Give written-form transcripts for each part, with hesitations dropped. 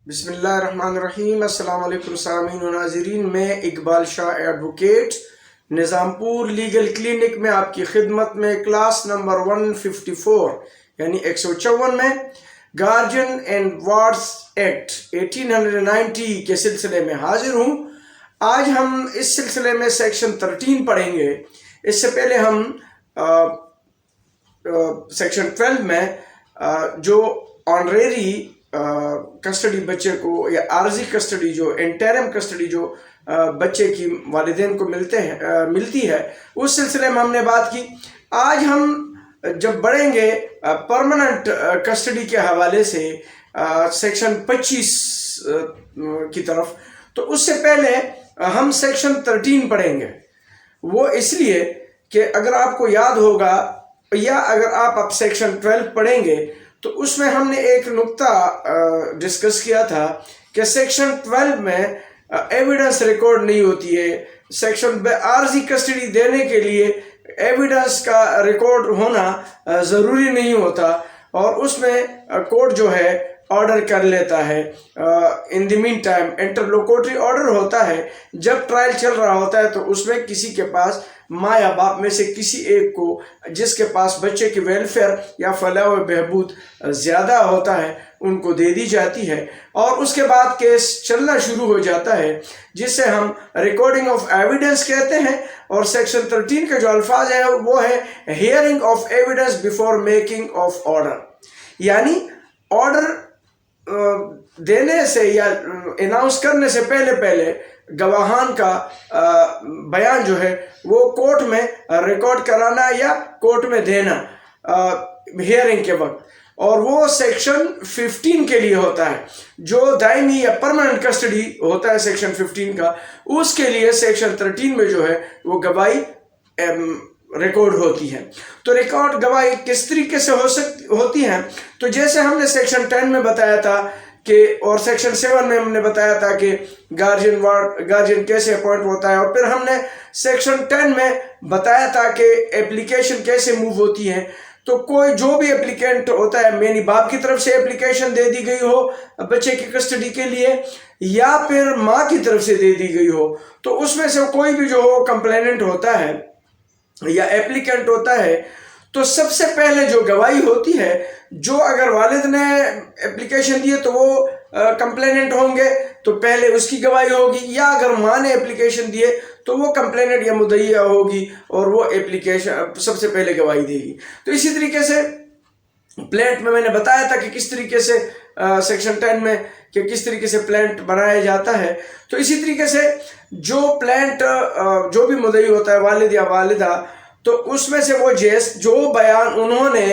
بسم اللہ الرحمن الرحیم۔ السلام علیکم سامعین و ناظرین، میں اقبال شاہ ایڈوکیٹ نظام پور لیگل کلینک میں آپ کی خدمت میں کلاس نمبر 154 یعنی 154 میں گارجین اینڈ وارڈز ایکٹ 1890 کے سلسلے میں حاضر ہوں۔ آج ہم اس سلسلے میں سیکشن 13 پڑھیں گے۔ اس سے پہلے ہم سیکشن 12 میں جو آنریری کسٹڈی بچے کو یا عارضی کسٹڈی جو انٹرم کسٹڈی جو بچے کی والدین کو ملتی ہے، اس سلسلے میں ہم نے بات کی۔ آج ہم جب بڑھیں گے پرماننٹ کسٹڈی کے حوالے سے سیکشن 25 کی طرف، تو اس سے پہلے ہم سیکشن 13 پڑھیں گے۔ وہ اس لیے کہ اگر آپ کو یاد ہوگا یا اگر آپ اب سیکشن 12 پڑھیں گے تو اس میں ہم نے ایک نقطہ ڈسکس کیا تھا کہ سیکشن 12 میں ایویڈنس ریکارڈ نہیں ہوتی ہے۔ سیکشن عارضی کسٹڈی دینے کے لیے ایویڈنس کا ریکارڈ ہونا ضروری نہیں ہوتا، اور اس میں کورٹ جو ہے آرڈر کر لیتا ہے۔ ان دی مین ٹائم انٹرلوکوٹری آرڈر ہوتا ہے۔ جب ٹرائل چل رہا ہوتا ہے تو اس میں کسی کے پاس ماں یا باپ میں سے کسی ایک کو جس کے پاس بچے کی ویلفیئر یا فلاح و بہبود زیادہ ہوتا ہے ان کو دے دی جاتی ہے، اور اس کے بعد کیس چلنا شروع ہو جاتا ہے، جس سے ہم ریکارڈنگ آف ایویڈنس کہتے ہیں۔ اور سیکشن 13 کے جو الفاظ ہیں وہ ہے hearing of evidence before making of order, یعنی آرڈر دینے سے یا اناؤنس کرنے سے پہلے گواہان کا بیان جو ہے وہ کورٹ میں ریکارڈ کرانا یا کورٹ میں دینا ہیئرنگ کے وقت، اور وہ سیکشن 15 کے لیے ہوتا ہے۔ جو دائمی یا پرماننٹ کسٹڈی ہوتا ہے سیکشن 15 کا، اس کے لیے سیکشن 13 میں جو ہے وہ گواہی ریکارڈ ہوتی ہے۔ تو ریکارڈ گواہی کس طریقے سے ہوتی ہیں؟ تو جیسے ہم نے سیکشن 10 میں بتایا تھا کہ، اور سیکشن 7 میں ہم نے بتایا تھا کہ گارجین کیسے اپوائنٹ ہوتا ہے، اور پھر ہم نے سیکشن 10 میں بتایا تھا کہ اپلیکیشن کیسے موو ہوتی ہے۔ تو کوئی جو بھی اپلیکینٹ ہوتا ہے، یعنی باپ کی طرف سے اپلیکیشن دے دی گئی ہو بچے کی کسٹڈی کے لیے یا پھر ماں کی طرف سے دے دی گئی ہو، تو اس میں سے کوئی بھی جو ہو کمپلیننٹ ہوتا ہے یا اپلیکینٹ ہوتا ہے، تو سب سے پہلے جو گواہی ہوتی ہے، جو اگر والد نے اپلیکیشن دی ہے تو وہ کمپلیننٹ ہوں گے تو پہلے اس کی گواہی ہوگی، یا اگر ماں نے اپلیکیشن دی ہے تو وہ کمپلیننٹ یا مدعیہ ہوگی اور وہ اپلیکیشن سب سے پہلے گواہی دے گی۔ تو اسی طریقے سے پلینٹ میں نے بتایا تھا کہ کس طریقے سے سیکشن 10 میں کہ کس طریقے سے پلینٹ بنایا جاتا ہے۔ تو اسی طریقے سے جو پلینٹ جو بھی مدعی ہوتا ہے، والد یا والدہ، تو اس میں سے وہ جو بیان انہوں نے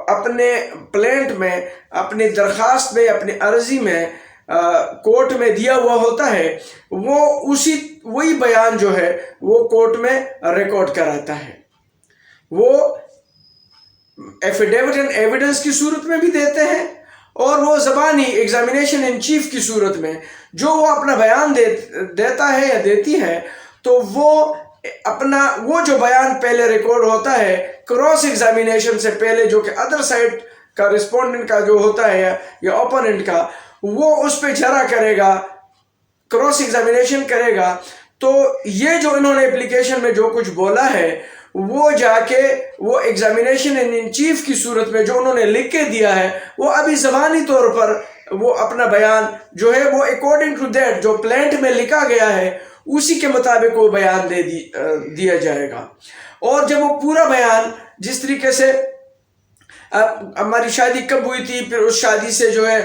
اپنے پلینٹ میں، اپنی درخواست میں، اپنی عرضی میں کورٹ میں دیا ہوا ہوتا ہے، وہ وہی بیان جو ہے وہ کورٹ میں ریکارڈ کراتا ہے۔ وہ ایفیڈیوٹ اینڈ ایویڈنس کی صورت میں بھی دیتے ہیں، اور وہ زبانی ایگزامینیشن ان چیف کی صورت میں جو وہ اپنا بیان دیتا ہے یا دیتی ہے، تو وہ جو بیان پہلے ریکارڈ ہوتا ہے کراس ایگزامینیشن سے پہلے، جو کہ ادر سائڈ کا رسپونڈنٹ کا جو ہوتا ہے یا اوپوننٹ کا، وہ اس پہ جرا کرے گا، کراس ایگزامینیشن کرے گا۔ تو یہ جو انہوں نے اپلیکیشن میں جو کچھ بولا ہے، وہ جا کے وہ ایگزامینیشن ان چیف کی صورت میں جو انہوں نے لکھ کے دیا ہے، وہ ابھی زبانی طور پر وہ اپنا بیان جو ہے وہ اکارڈنگ ٹو دیٹ جو پلینٹ میں لکھا گیا ہے اسی کے مطابق وہ بیان دیا جائے گا۔ اور جب وہ پورا بیان، جس طریقے سے ہماری شادی کب ہوئی تھی، پھر اس شادی سے جو ہے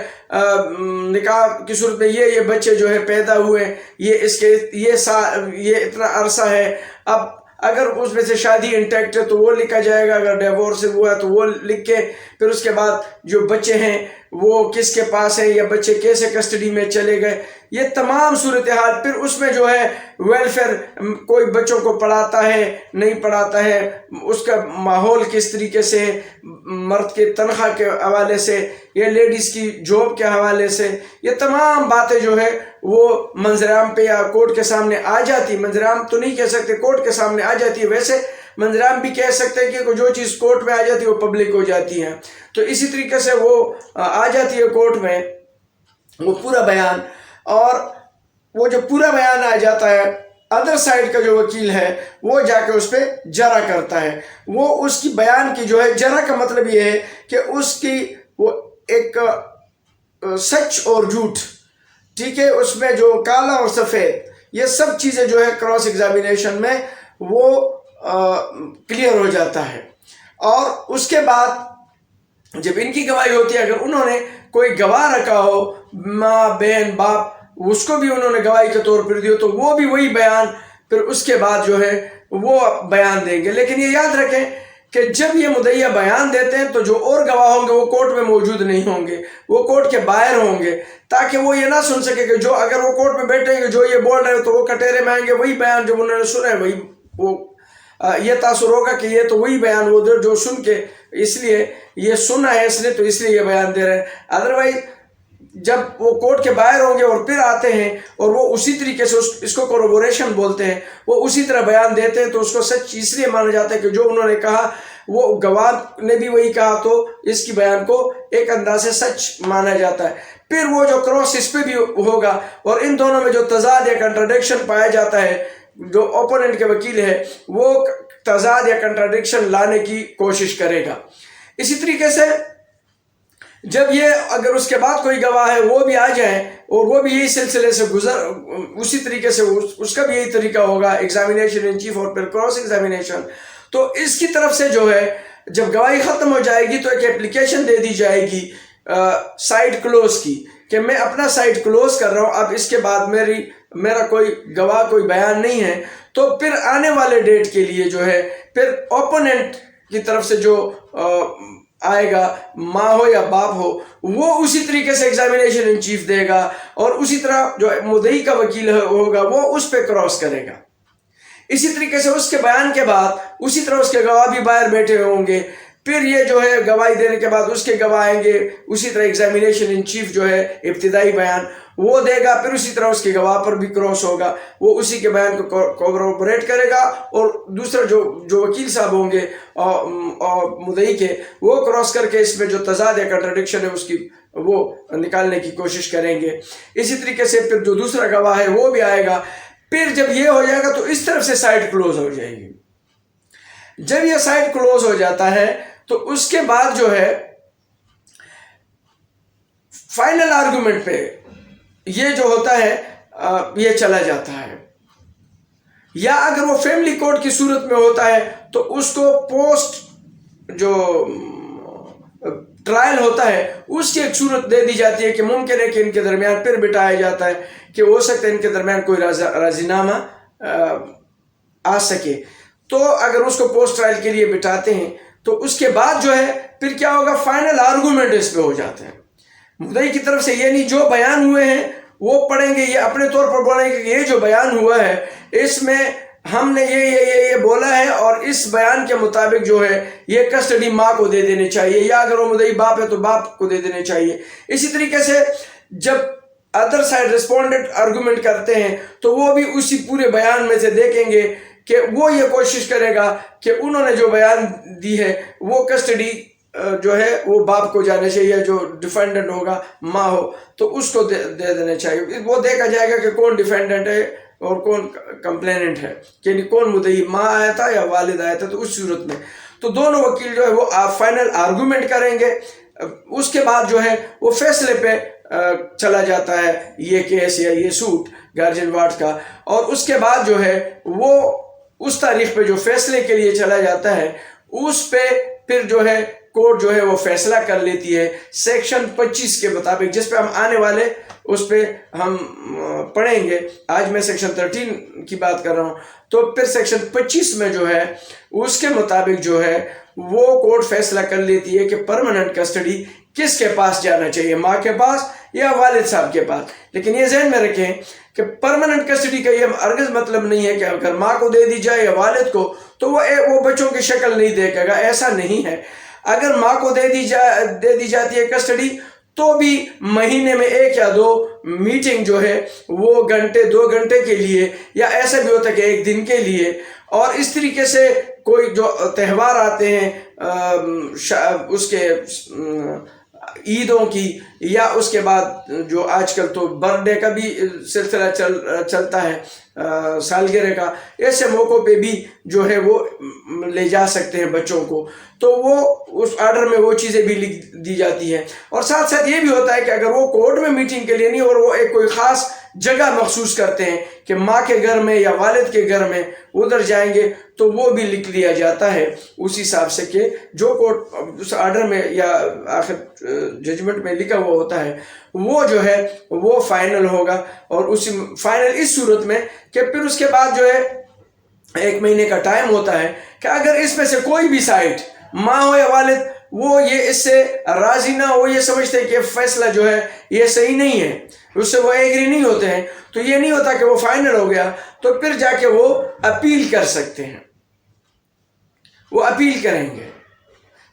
نکاح کی صورت میں یہ بچے جو ہے پیدا ہوئے، یہ اتنا عرصہ ہے، اب اگر اس میں سے شادی انٹیکٹ ہے تو وہ لکھا جائے گا، اگر ڈیورس ہوا ہے تو وہ لکھ کے، پھر اس کے بعد جو بچے ہیں وہ کس کے پاس ہیں یا بچے کیسے کسٹڈی میں چلے گئے، یہ تمام صورتحال۔ پھر اس میں جو ہے ویلفیئر، کوئی بچوں کو پڑھاتا ہے نہیں پڑھاتا ہے، اس کا ماحول کس طریقے سے، مرد کے تنخواہ کے حوالے سے یا لیڈیز کی جاب کے حوالے سے، یہ تمام باتیں جو ہے وہ منظرعام پہ یا کورٹ کے سامنے آ جاتی۔ منظرعام تو نہیں کہہ سکتے، کورٹ کے سامنے آ جاتی ہے، ویسے منظرعام بھی کہہ سکتے ہیں کہ جو چیز کورٹ میں آ جاتی ہے وہ پبلک ہو جاتی ہے۔ تو اسی طریقے سے وہ آ جاتی ہے کورٹ میں، وہ پورا بیان، اور وہ جو پورا بیان آ جاتا ہے ادر سائڈ کا جو وکیل ہے وہ جا کے اس پہ جرح کرتا ہے. وہ اس کی بیان کی جو ہے جرح کا مطلب یہ ہے کہ اس کی وہ ایک سچ اور جھوٹ، ٹھیک ہے، اس میں جو کالا اور سفید یہ سب چیزیں جو ہے کراس ایگزامینیشن میں وہ کلیئر ہو جاتا ہے. اور اس کے بعد جب ان کی گواہی ہوتی ہے، اگر انہوں نے کوئی گواہ رکھا ہو، ماں بہن باپ، اس کو بھی انہوں نے گواہی کے طور پر دیو، تو وہ بھی وہی بیان پھر اس کے بعد جو ہے وہ بیان دیں گے. لیکن یہ یاد رکھیں کہ جب یہ مدعیہ بیان دیتے ہیں تو جو اور گواہ ہوں گے وہ کورٹ میں موجود نہیں ہوں گے، وہ کورٹ کے باہر ہوں گے، تاکہ وہ یہ نہ سن سکے کہ جو اگر وہ کورٹ میں بیٹھیں گے جو یہ بول رہے ہیں تو وہ کٹہرے میں آئیں گے، وہی بیان جو انہوں نے سنا ہے وہی وہ یہ تاثر ہوگا کہ یہ تو وہی بیان وہ جو سن کے اس لیے یہ سنا ہے اس نے تو اس لیے یہ بیان دے رہے ہیں. ادروائز جب وہ کورٹ کے باہر ہوں گے اور پھر آتے ہیں اور وہ اسی طریقے سے اس کو کوروبوریشن بولتے ہیں، وہ اسی طرح بیان دیتے ہیں، تو اس کو سچ اس لیے مانا جاتا ہے کہ جو انہوں نے کہا وہ گواہ نے بھی وہی کہا، تو اس کی بیان کو ایک انداز سے سچ مانا جاتا ہے. پھر وہ جو کراس اس پہ بھی ہوگا، اور ان دونوں میں جو تضاد یا کنٹراڈکشن پایا جاتا ہے، جو اوپوننٹ کے وکیل ہے وہ تضاد یا کنٹراڈکشن لانے کی کوشش کرے گا. اسی طریقے سے جب یہ اگر اس کے بعد کوئی گواہ ہے وہ بھی آ جائیں اور وہ بھی یہی سلسلے سے اسی طریقے سے اس کا بھی یہی طریقہ ہوگا، ایگزامینیشن ان چیف اور پھر کراس ایگزامینیشن، تو اس کی طرف سے جو ہے جب گواہی ختم ہو جائے گی تو ایک اپلیکیشن دے دی جائے گی سائٹ کلوز کی، کہ میں اپنا سائٹ کلوز کر رہا ہوں، اب اس کے بعد میرا کوئی گواہ کوئی بیان نہیں ہے. تو پھر آنے والے ڈیٹ کے لیے جو ہے پھر اوپوننٹ کی طرف سے جو آئے گا، ماں ہو یا باپ ہو، وہ اسی طریقے سے ایگزامینیشن ان چیف دے گا، اور اسی طرح جو مدعی کا وکیل ہوگا وہ اس پہ کراس کرے گا. اسی طریقے سے اس کے بیان کے بعد اسی طرح اس کے گواہ بھی باہر بیٹھے ہوں گے. پھر یہ جو ہے گواہی دینے کے بعد اس کے گواہ آئیں گے، اسی طرح ایگزامینیشن ان چیف جو ہے ابتدائی بیان وہ دے گا، پھر اسی طرح اس کے گواہ پر بھی کراس ہوگا، وہ اسی کے بیان کو کوروبوریٹ کرے گا، اور دوسرا جو وکیل صاحب ہوں گے اور مدعی کے وہ کراس کر کے اس میں جو تضاد یا کنٹراڈکشن ہے اس کی وہ نکالنے کی کوشش کریں گے. اسی طریقے سے پھر جو دوسرا گواہ ہے وہ بھی آئے گا. پھر جب یہ ہو جائے گا تو اس طرف سے سائٹ کلوز ہو جائے گی. جب یہ سائٹ کلوز ہو جاتا ہے تو اس کے بعد جو ہے فائنل آرگومنٹ پہ یہ جو ہوتا ہے یہ چلا جاتا ہے. یا اگر وہ فیملی کورٹ کی صورت میں ہوتا ہے تو اس کو پوسٹ جو ٹرائل ہوتا ہے اس کی ایک صورت دے دی جاتی ہے کہ ممکن ہے کہ ان کے درمیان پھر بٹھایا جاتا ہے کہ ہو سکتا ہے ان کے درمیان کوئی راضی نامہ آ سکے. تو اگر اس کو پوسٹ ٹرائل کے لیے بٹھاتے ہیں تو اس کے بعد جو ہے پھر کیا ہوگا، فائنل آرگومنٹ اس پہ ہو جاتا ہے. مدعی کی طرف سے یہ نہیں جو بیان ہوئے ہیں وہ پڑھیں گے، یہ اپنے طور پر بولیں گے کہ یہ جو بیان ہوا ہے اس میں ہم نے یہ بولا ہے، اور اس بیان کے مطابق جو ہے یہ کسٹڈی ماں کو دے دینے چاہیے، یا اگر وہ مدعی باپ ہے تو باپ کو دے دینے چاہیے. اسی طریقے سے جب ادر سائڈ رسپونڈنٹ آرگومنٹ کرتے ہیں تو وہ بھی اسی پورے بیان میں سے دیکھیں گے کہ وہ یہ کوشش کرے گا کہ انہوں نے جو بیان دی ہے وہ کسٹڈی جو ہے وہ باپ کو جانے چاہیے، جو ڈیفینڈنٹ ہوگا ماں ہو تو اس کو دے دینا چاہیے. وہ دیکھا جائے گا کہ کون ڈیفینڈنٹ ہے اور کون کمپلیننٹ ہے، یعنی کون مدعی ماں آیا تھا یا والد آیا تھا. تو اس صورت میں تو دونوں وکیل جو ہے وہ فائنل آرگومنٹ کریں گے. اس کے بعد جو ہے وہ فیصلے پہ چلا جاتا ہے یہ کیس یا یہ سوٹ گارجین وارڈ کا، اور اس کے بعد جو ہے وہ اس تاریخ پہ جو فیصلے کے لیے چلا جاتا ہے اس پہ پھر جو ہے کورٹ جو ہے وہ فیصلہ کر لیتی ہے سیکشن 25 کے مطابق، جس پہ ہم آنے والے اس پہ ہم پڑھیں گے. آج میں سیکشن 13 کی بات کر رہا ہوں. تو پھر سیکشن 25 میں جو ہے اس کے مطابق جو ہے وہ کورٹ فیصلہ کر لیتی ہے کہ پرماننٹ کسٹڈی کس کے پاس جانا چاہیے، ماں کے پاس یا والد صاحب کے پاس. لیکن یہ ذہن میں رکھیں کہ پرماننٹ کسٹڈی کا یہ ہرگز مطلب نہیں ہے کہ اگر ماں کو دے دی جائے یا والد کو تو وہ بچوں کی شکل نہیں دیکھے گا، ایسا نہیں ہے. اگر ماں کو دے دی جاتی ہے کسٹڈی تو بھی مہینے میں 1 یا 2 میٹنگ جو ہے وہ 2 گھنٹے کے لیے، یا ایسا بھی ہوتا ہے کہ 1 دن کے لیے. اور اس طریقے سے کوئی جو تہوار آتے ہیں اس کے عیدوں کی یا اس کے بعد جو آج کل تو برتھ ڈے کا بھی سلسلہ چلتا ہے، سالگرہ کا، ایسے موقعوں پہ بھی جو ہے وہ لے جا سکتے ہیں بچوں کو، تو وہ اس آرڈر میں وہ چیزیں بھی لکھ دی جاتی ہیں۔ اور ساتھ ساتھ یہ بھی ہوتا ہے کہ اگر وہ کورٹ میں میٹنگ کے لیے نہیں اور وہ ایک کوئی خاص جگہ مخصوص کرتے ہیں کہ ماں کے گھر میں یا والد کے گھر میں ادھر جائیں گے، تو وہ بھی لکھ لیا جاتا ہے اس حساب سے کہ جو کورٹ اس آرڈر میں یا آخر ججمنٹ میں لکھا ہوا ہوتا ہے وہ جو ہے وہ فائنل ہوگا۔ اور اس فائنل اس صورت میں کہ پھر اس کے بعد جو ہے 1 مہینے کا ٹائم ہوتا ہے کہ اگر اس میں سے کوئی بھی سائڈ، ماں ہو یا والد، وہ یہ اس سے راضی نہ ہو، یہ سمجھتے ہیں کہ فیصلہ جو ہے یہ صحیح نہیں ہے، اس سے وہ ایگری نہیں ہوتے ہیں، تو یہ نہیں ہوتا کہ وہ فائنل ہو گیا، تو پھر جا کے وہ اپیل کر سکتے ہیں، وہ اپیل کریں گے۔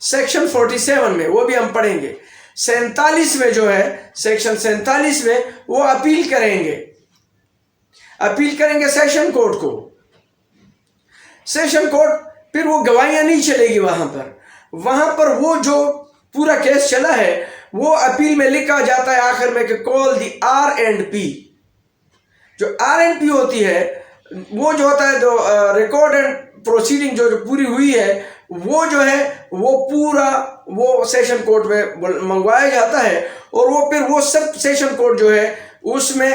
سیکشن 47 میں وہ بھی ہم پڑھیں گے، 47 میں جو ہے، سیکشن 47 میں وہ اپیل کریں گے، اپیل کریں گے سیشن کورٹ کو۔ سیشن کورٹ پھر وہ گواہیاں نہیں چلے گی وہاں پر وہ جو پورا کیس چلا ہے وہ اپیل میں لکھا جاتا ہے آخر میں کہ کال دی R&P۔ جو R&P ہوتی ہے وہ جو ہوتا ہے جو ریکارڈ اینڈ پروسیڈنگ جو پوری ہوئی ہے وہ جو ہے وہ پورا وہ سیشن کورٹ میں منگوایا جاتا ہے، اور وہ پھر وہ سب سیشن کورٹ جو ہے اس میں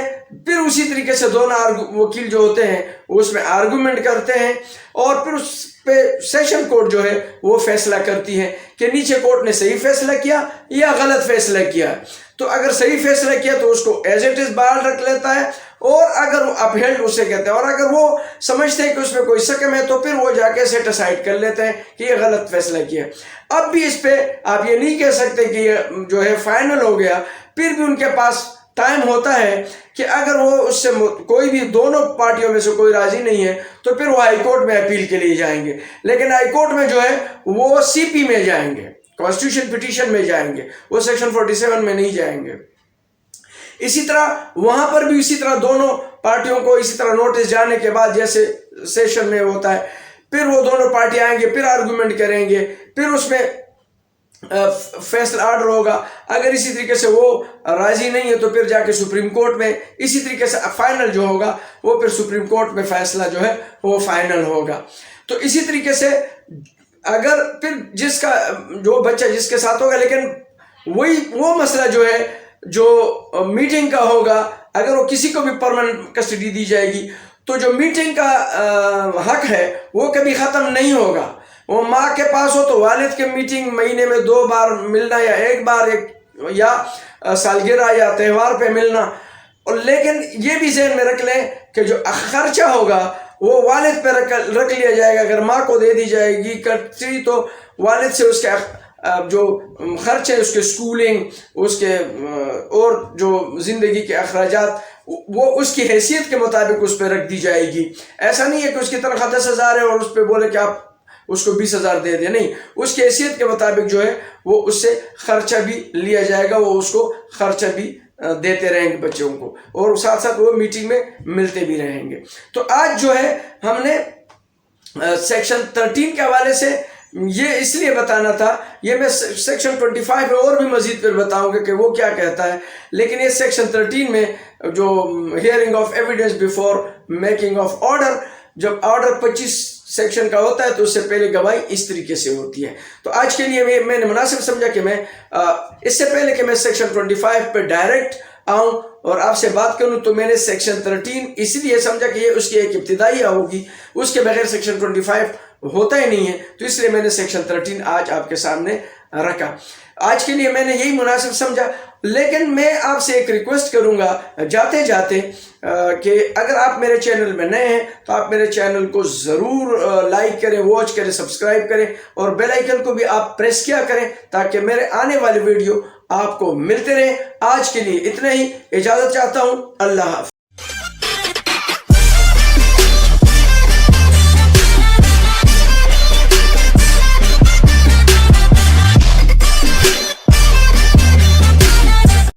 پھر اسی طریقے سے دونوں وکیل جو ہوتے ہیں اس میں آرگومنٹ کرتے ہیں، اور پھر اس پہ سیشن کورٹ جو ہے وہ فیصلہ کرتی ہے کہ نیچے کورٹ نے صحیح فیصلہ کیا یا غلط فیصلہ کیا۔ تو اگر صحیح فیصلہ کیا تو اس کو ایز اٹ از بحال رکھ لیتا ہے، اور اگر وہ اپہیلڈ اسے کہتے ہیں، اور اگر وہ سمجھتے ہیں کہ اس میں کوئی سکم ہے تو پھر وہ جا کے سیٹ اسائڈ کر لیتے ہیں کہ یہ غلط فیصلہ کیا۔ اب بھی اس پہ آپ یہ نہیں کہہ سکتے کہ یہ جو ہے فائنل ہو گیا، پھر بھی ان کے پاس ٹائم ہوتا ہے کہ اگر وہ اس سے کوئی بھی دونوں پارٹیوں میں سے کوئی راضی نہیں ہے تو پھر وہ ہائی کورٹ میں اپیل کے لیے جائیں گے، لیکن ہائی کورٹ میں جو ہے وہ CP میں جائیں گے، کانسٹیٹیوشن پٹیشن میں جائیں گے، وہ سیکشن 47 میں نہیں جائیں گے۔ اسی طرح وہاں پر بھی اسی طرح دونوں پارٹیوں کو اسی طرح نوٹس جانے کے بعد جیسے سیشن میں ہوتا ہے پھر وہ دونوں پارٹی آئیں گے، پھر آرگومنٹ کریں گے، پھر اس میں فیصلہ آرڈر ہوگا۔ اگر اسی طریقے سے وہ راضی نہیں ہے تو پھر جا کے سپریم کورٹ میں، اسی طریقے سے فائنل جو ہوگا وہ پھر سپریم کورٹ میں فیصلہ جو ہے وہ فائنل ہوگا۔ تو اسی طریقے سے اگر پھر جس کا جو بچہ جس کے ساتھ ہوگا، لیکن وہ مسئلہ جو ہے جو میٹنگ کا ہوگا، اگر وہ کسی کو بھی پرماننٹ کسٹڈی دی جائے گی تو جو میٹنگ کا حق ہے وہ کبھی ختم نہیں ہوگا۔ وہ ماں کے پاس ہو تو والد کے میٹنگ مہینے میں 2 بار ملنا یا 1 بار یا سالگرہ یا تہوار پہ ملنا، لیکن یہ بھی ذہن میں رکھ لیں کہ جو خرچہ ہوگا وہ والد پہ رکھ لیا جائے گا۔ اگر ماں کو دے دی جائے گی کسٹڈی تو والد سے اس کے جو خرچے، اس کے سکولنگ، اس کے اور جو زندگی کے اخراجات، وہ اس کی حیثیت کے مطابق اس پہ رکھ دی جائے گی۔ ایسا نہیں ہے کہ اس کی تنخواہ 10,000 ہے اور اس پہ بولے کہ آپ اس کو 20,000 دے دیں، نہیں، اس کی حیثیت کے مطابق جو ہے وہ اس سے خرچہ بھی لیا جائے گا، وہ اس کو خرچہ بھی دیتے رہیں گے بچوں کو، اور ساتھ ساتھ وہ میٹنگ میں ملتے بھی رہیں گے۔ تو آج جو ہے ہم نے سیکشن 13 کے حوالے سے یہ اس لیے بتانا تھا، یہ میں سیکشن 25 میں اور بھی مزید پھر بتاؤں گا کہ وہ کیا کہتا ہے، لیکن یہ سیکشن 13 میں جو hearing of evidence before making of order, جب آرڈر 25 سیکشن کا ہوتا ہے تو اس سے پہلے گواہی اس طریقے سے ہوتی ہے۔ تو آج کے لیے میں نے مناسب سمجھا کہ میں اس سے پہلے کہ میں سیکشن 25 پہ ڈائریکٹ آؤں اور آپ سے بات کروں تو میں نے سیکشن 13 اس لیے سمجھا کہ یہ اس کی ایک ابتدائی ہوگی، اس کے بغیر سیکشن 25 ہوتا ہی نہیں ہے، تو اس لیے میں نے سیکشن 13 آج آپ کے سامنے رکھا۔ آج کے لیے میں نے یہی مناسب سمجھا، لیکن میں آپ سے ایک ریکویسٹ کروں گا جاتے جاتے کہ اگر آپ میرے چینل میں نئے ہیں تو آپ میرے چینل کو ضرور لائک کریں، واچ کریں، سبسکرائب کریں، اور بیل آئیکن کو بھی آپ پریس کیا کریں تاکہ میرے آنے والے ویڈیو آپ کو ملتے رہیں۔ آج کے لیے اتنا ہی، اجازت چاہتا ہوں، اللہ حافظ۔